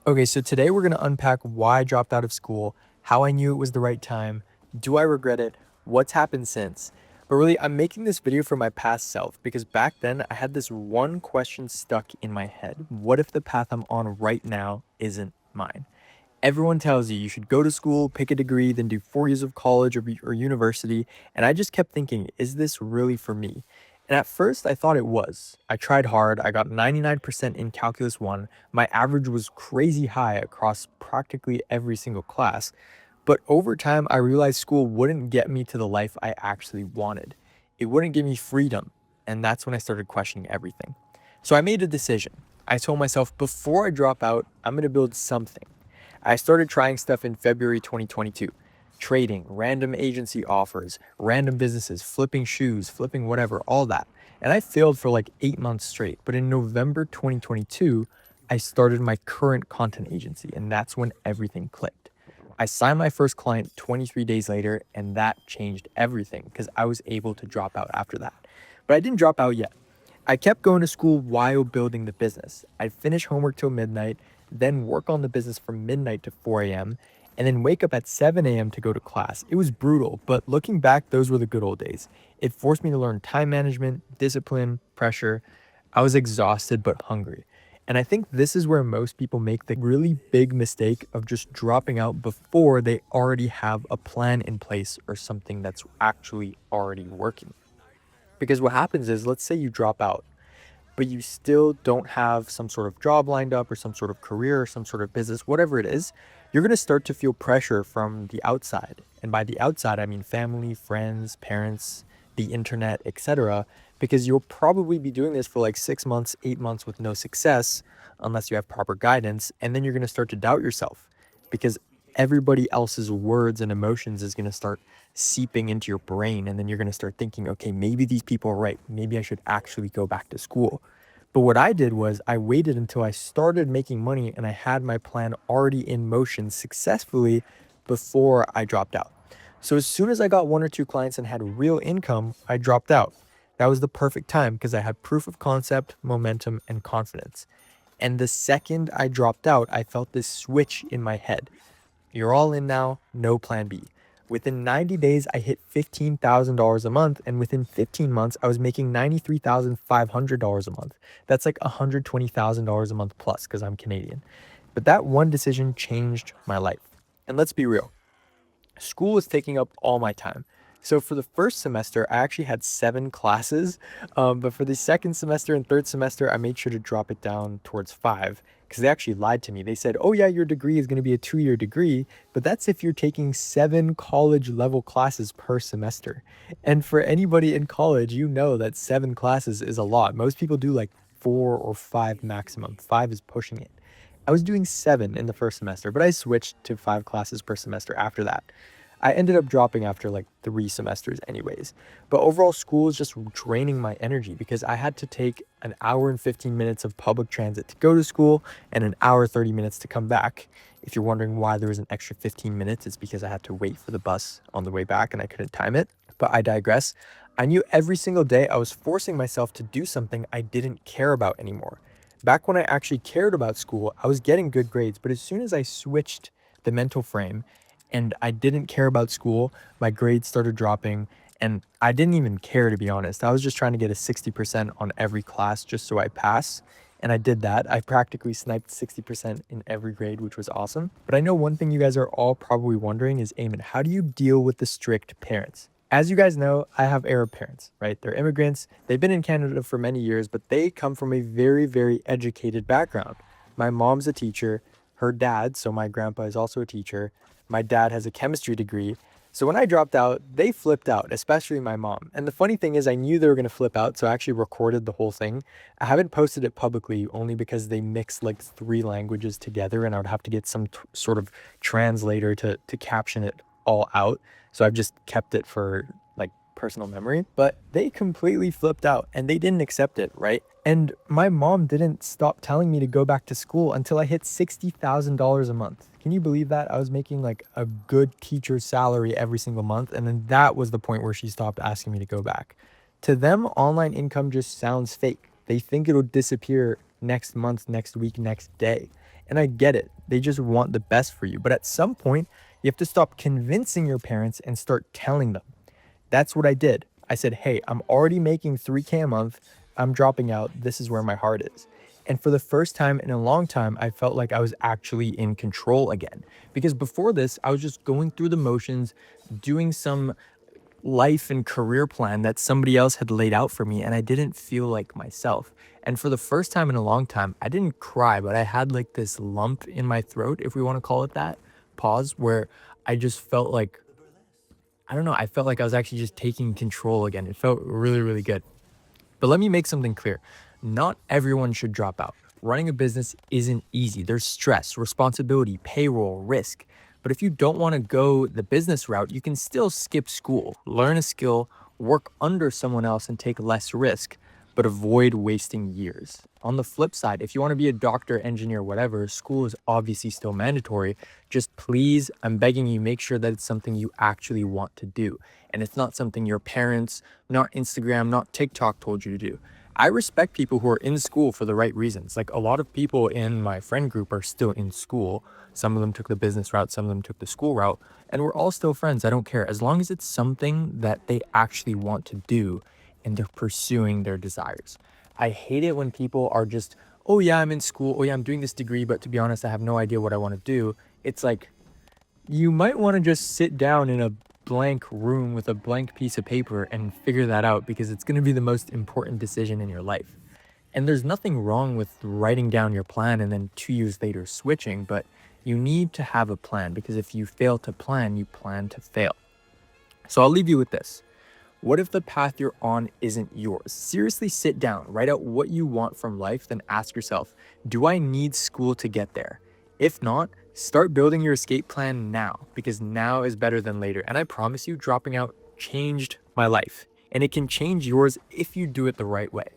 Okay, so today we're going to unpack why I dropped out of school, how I knew it was the right time, do I regret it, what's happened since. But really, I'm making this video for my past self because back then I had this one question stuck in my head. What if the path I'm on right now isn't mine? Everyone tells you should go to school, pick a degree, then do 4 years of college or university. And I just kept thinking, is this really for me? And at first, I thought it was. I tried hard. I got 99% in Calculus 1. My average was crazy high across practically every single class. But over time, I realized school wouldn't get me to the life I actually wanted. It wouldn't give me freedom. And that's when I started questioning everything. So I made a decision. I told myself before I drop out, I'm going to build something. I started trying stuff in February 2022. Trading, random agency offers, random businesses, flipping shoes, flipping whatever, all that. And I failed for like 8 months straight. But in November 2022, I started my current content agency, and that's when everything clicked. I signed my first client 23 days later, and that changed everything because I was able to drop out after that. But I didn't drop out yet. I kept going to school while building the business. I'd finish homework till midnight, then work on the business from midnight to 4 a.m., and then wake up at 7 a.m. to go to class. It was brutal, but looking back, those were the good old days. It forced me to learn time management, discipline, pressure. I was exhausted but hungry. And I think this is where most people make the really big mistake of just dropping out before they already have a plan in place or something that's actually already working. Because what happens is, let's say you drop out but you still don't have some sort of job lined up or some sort of career or some sort of business, whatever it is, you're going to start to feel pressure from the outside. And by the outside, I mean family, friends, parents, the internet, etc. Because you'll probably be doing this for like 6 months, 8 months with no success unless you have proper guidance. And then you're going to start to doubt yourself because everybody else's words and emotions is going to start seeping into your brain. And then you're going to start thinking, okay, maybe these people are right. Maybe I should actually go back to school. But what I did was I waited until I started making money and I had my plan already in motion successfully before I dropped out. So as soon as I got one or two clients and had real income, I dropped out. That was the perfect time because I had proof of concept, momentum, and confidence. And the second I dropped out, I felt this switch in my head. You're all in now, no plan B. Within 90 days, I hit $15,000 a month, and within 15 months, I was making $93,500 a month. That's like $120,000 a month plus because I'm Canadian. But that one decision changed my life. And let's be real, school was taking up all my time. So for the first semester, I actually had 7 classes. But for the second semester and third semester, I made sure to drop it down towards 5 because they actually lied to me. They said, oh, yeah, your degree is going to be a 2 year degree, but that's if you're taking 7 college level classes per semester. And for anybody in college, you know that 7 classes is a lot. Most people do like 4 or 5 maximum. 5 is pushing it. I was doing 7 in the first semester, but I switched to 5 classes per semester after that. I ended up dropping after like 3 semesters, anyways. But overall, school was just draining my energy because I had to take an hour and 15 minutes of public transit to go to school and an hour 30 minutes to come back. If you're wondering why there was an extra 15 minutes, it's because I had to wait for the bus on the way back and I couldn't time it. But I digress. I knew every single day I was forcing myself to do something I didn't care about anymore. Back when I actually cared about school, I was getting good grades, but as soon as I switched the mental frame and I didn't care about school, my grades started dropping, and I didn't even care, to be honest. I was just trying to get a 60% on every class just so I pass. And I did that. I practically sniped 60% in every grade, which was awesome. But I know one thing you guys are all probably wondering is, Ayman, how do you deal with the strict parents? As you guys know, I have Arab parents, right? They're immigrants. They've been in Canada for many years, but they come from a very, very educated background. My mom's a teacher. Her dad, so my grandpa, is also a teacher. My dad has a chemistry degree. So when I dropped out, they flipped out, especially my mom. And the funny thing is, I knew they were going to flip out, so I actually recorded the whole thing. I haven't posted it publicly only because they mixed like 3 languages together, and I would have to get some sort of translator to caption it all out. So I've just kept it for like personal memory. But they completely flipped out and they didn't accept it, right? And my mom didn't stop telling me to go back to school until I hit $60,000 a month. Can you believe that? I was making like a good teacher's salary every single month. And then that was the point where she stopped asking me to go back. To them, online income just sounds fake. They think it'll disappear next month, next week, next day. And I get it. They just want the best for you. But at some point, you have to stop convincing your parents and start telling them. That's what I did. I said, "Hey, I'm already making 3K a month. I'm dropping out. This is where my heart is." And for the first time in a long time, I felt like I was actually in control again. Because before this, I was just going through the motions, doing some life and career plan that somebody else had laid out for me, and I didn't feel like myself. And for the first time in a long time, I didn't cry, but I had like this lump in my throat, if we want to call it that, pause, where I just felt like, I don't know, I felt like I was actually just taking control again. It felt really, really good. But let me make something clear. Not everyone should drop out. Running a business isn't easy. There's stress, responsibility, payroll, risk. But if you don't want to go the business route, you can still skip school, learn a skill, work under someone else, and take less risk, but avoid wasting years. On the flip side, if you want to be a doctor, engineer, whatever, school is obviously still mandatory. Just please, I'm begging you, make sure that it's something you actually want to do. And it's not something your parents, not Instagram, not TikTok told you to do. I respect people who are in school for the right reasons. Like a lot of people in my friend group are still in school. Some of them took the business route, some of them took the school route, and we're all still friends. I don't care. As long as it's something that they actually want to do and they're pursuing their desires. I hate it when people are just, oh yeah, I'm in school. Oh yeah, I'm doing this degree, but to be honest, I have no idea what I want to do. It's like, you might want to just sit down in a blank room with a blank piece of paper and figure that out because it's going to be the most important decision in your life. And there's nothing wrong with writing down your plan and then 2 years later switching, but you need to have a plan because if you fail to plan, you plan to fail. So I'll leave you with this. What if the path you're on isn't yours? Seriously, sit down, write out what you want from life, then ask yourself, do I need school to get there? If not, start building your escape plan now because now is better than later. And I promise you, dropping out changed my life. And it can change yours if you do it the right way.